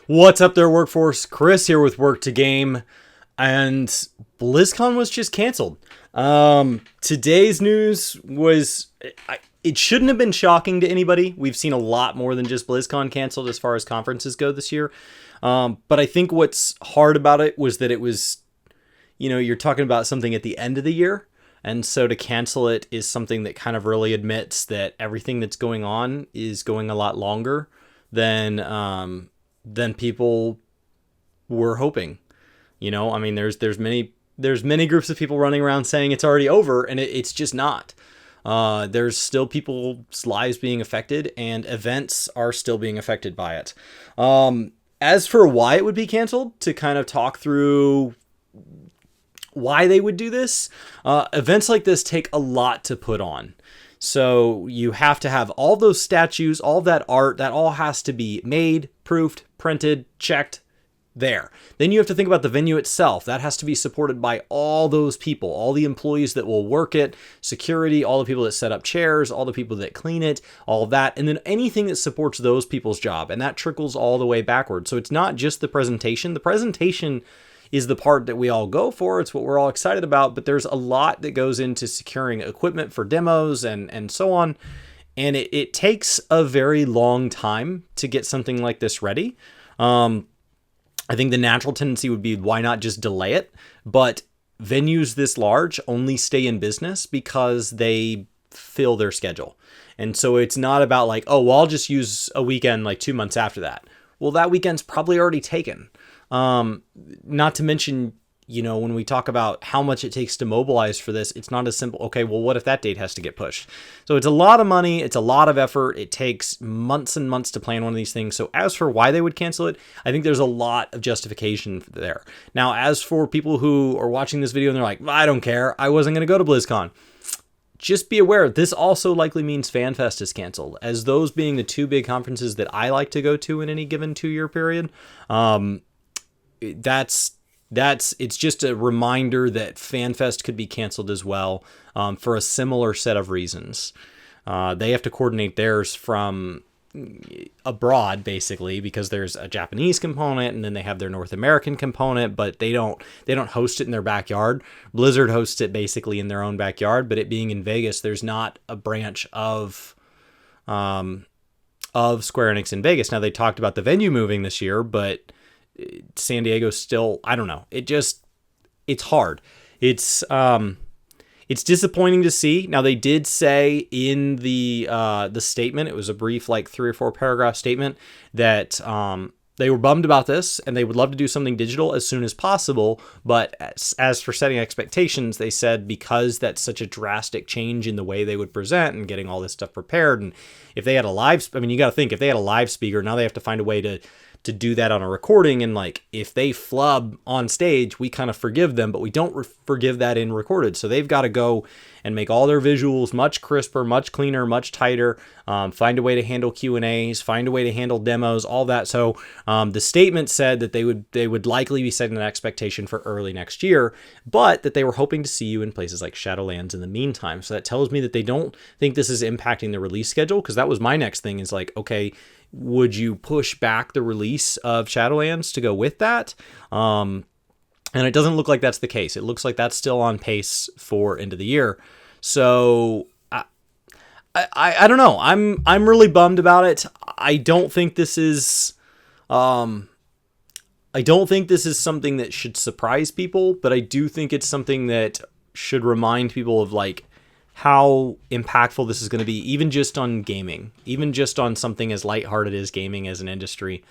What's up there, workforce? Chris here with Work to Game, and BlizzCon was just canceled. Today's news was it shouldn't have been shocking to anybody. We've seen a lot more than just BlizzCon canceled as far as conferences go this year. But I think what's hard about it was that it was, you're talking about something at the end of the year. And so to cancel it is something that kind of really admits that everything that's going on is going a lot longer than people were hoping. I mean, there's many groups of people running around saying it's already over, and it's just not. There's still people's lives being affected, and events are still being affected by it. As for why it would be canceled, to kind of talk through why they would do this, events like this take a lot to put on. So you have to have all those statues, all that art, that all has to be made, proofed, printed, checked, there. Then you have to think about the venue itself. That has to be supported by all those people, all the employees that will work it, security, all the people that set up chairs, all the people that clean it, all of that. And then anything that supports those people's job. And that trickles all the way backward. So it's not just the presentation. The presentation is the part that we all go for. It's what we're all excited about, but there's a lot that goes into securing equipment for demos and so on. And it takes a very long time to get something like this ready. I think the natural tendency would be, why not just delay it? But venues this large only stay in business because they fill their schedule. And so it's not about like, oh, well, I'll just use a weekend like 2 months after that. Well, that weekend's probably already taken. Not to mention, when we talk about how much it takes to mobilize for this, it's not as simple. Okay, well, what if that date has to get pushed? So it's a lot of money. It's a lot of effort. It takes months and months to plan one of these things. So as for why they would cancel it, I think there's a lot of justification there. Now, as for people who are watching this video and they're like, I don't care, I wasn't going to go to BlizzCon. Just be aware, this also likely means Fanfest is canceled, as those being the two big conferences that I like to go to in any given 2-year period. It's just a reminder that FanFest could be canceled as well, for a similar set of reasons. They have to coordinate theirs from abroad, basically, because there's a Japanese component and then they have their North American component, but they don't host it in their backyard. Blizzard hosts it basically in their own backyard, but it being in Vegas, there's not a branch of Square Enix in Vegas. Now, they talked about the venue moving this year, but San Diego still, I don't know. It's hard. It's disappointing to see. Now, they did say in the statement, it was a brief, like 3 or 4 paragraph statement, that they were bummed about this and they would love to do something digital as soon as possible. But as for setting expectations, they said because that's such a drastic change in the way they would present and getting all this stuff prepared. And if they had you got to think, if they had a live speaker, now they have to find a way to do that on a recording. And like, if they flub on stage, we kind of forgive them, but we don't forgive that in recorded. So they've got to go and make all their visuals much crisper, much cleaner, much tighter, find a way to handle Q&As, find a way to handle demos, all that. So the statement said that they would likely be setting an expectation for early next year, but that they were hoping to see you in places like Shadowlands in the meantime. So that tells me that they don't think this is impacting the release schedule, because that was my next thing, is like, okay, would you push back the release of Shadowlands to go with that? And it doesn't look like that's the case. It looks like that's still on pace for end of the year. So I don't know. I'm really bummed about it. I don't think this is something that should surprise people, but I do think it's something that should remind people of like how impactful this is going to be, even just on gaming, even just on something as lighthearted as gaming as an industry.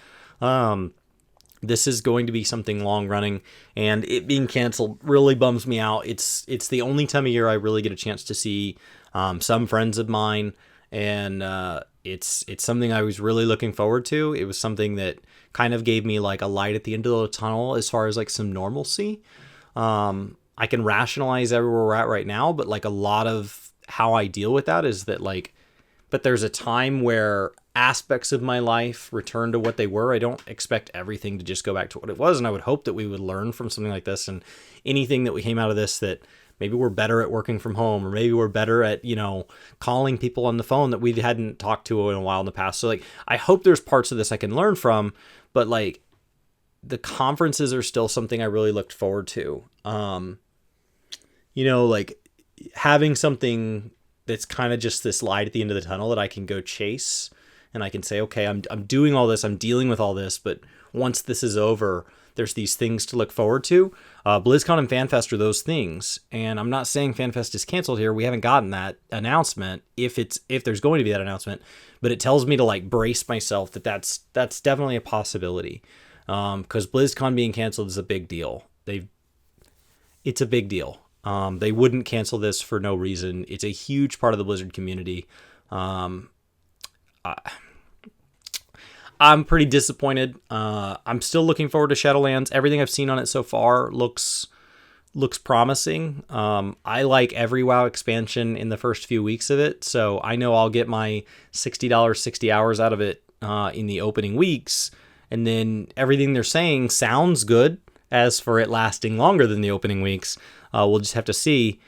This is going to be something long running, and it being canceled really bums me out. It's the only time of year I really get a chance to see some friends of mine, and it's something I was really looking forward to. It was something that kind of gave me like a light at the end of the tunnel as far as like some normalcy. I can rationalize everywhere we're at right now, but like a lot of how I deal with that is that like, but there's a time where aspects of my life return to what they were. I don't expect everything to just go back to what it was. And I would hope that we would learn from something like this, and anything that we came out of this, that maybe we're better at working from home, or maybe we're better at, calling people on the phone that we hadn't talked to in a while in the past. So like, I hope there's parts of this I can learn from, but like the conferences are still something I really looked forward to. Like having something that's kind of just this light at the end of the tunnel that I can go chase, and I can say, okay, I'm doing all this, I'm dealing with all this, but once this is over, there's these things to look forward to. BlizzCon and Fanfest are those things, and I'm not saying Fanfest is canceled here. We haven't gotten that announcement, if there's going to be that announcement, but it tells me to like brace myself that's definitely a possibility. Because BlizzCon being canceled is a big deal. It's a big deal. They wouldn't cancel this for no reason. It's a huge part of the Blizzard community. I'm pretty disappointed. I'm still looking forward to Shadowlands. Everything I've seen on it so far looks promising. I like every WoW expansion in the first few weeks of it, so I know I'll get my $60, 60 hours out of it in the opening weeks, and then everything they're saying sounds good. As for it lasting longer than the opening weeks, we'll just have to see.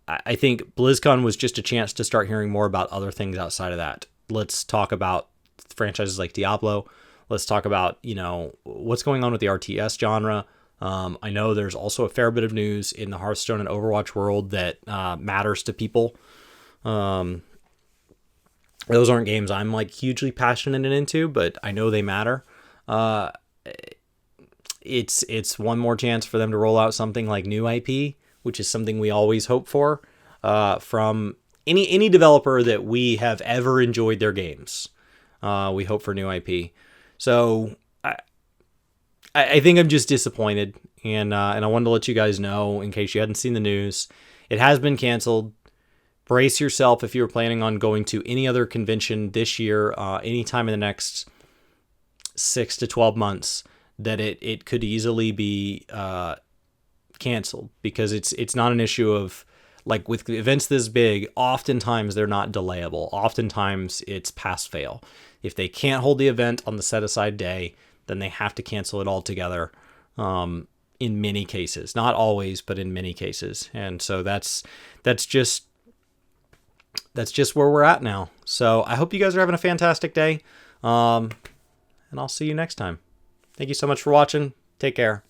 I think BlizzCon was just a chance to start hearing more about other things outside of that. Let's talk about franchises like Diablo. Let's talk about, what's going on with the RTS genre. I know there's also a fair bit of news in the Hearthstone and Overwatch world that matters to people. Those aren't games I'm like hugely passionate and into, but I know they matter. It's one more chance for them to roll out something like new IP, which is something we always hope for from any developer that we have ever enjoyed their games. We hope for new IP. So I think I'm just disappointed, and I wanted to let you guys know in case you hadn't seen the news. It has been canceled. Brace yourself if you were planning on going to any other convention this year, anytime in the next 6 to 12 months, that it could easily be canceled, because it's not an issue of, like with events this big, oftentimes they're not delayable. Oftentimes it's pass fail. If they can't hold the event on the set aside day, then they have to cancel it altogether. In many cases, not always, but in many cases. And so that's just where we're at now. So I hope you guys are having a fantastic day. And I'll see you next time. Thank you so much for watching. Take care.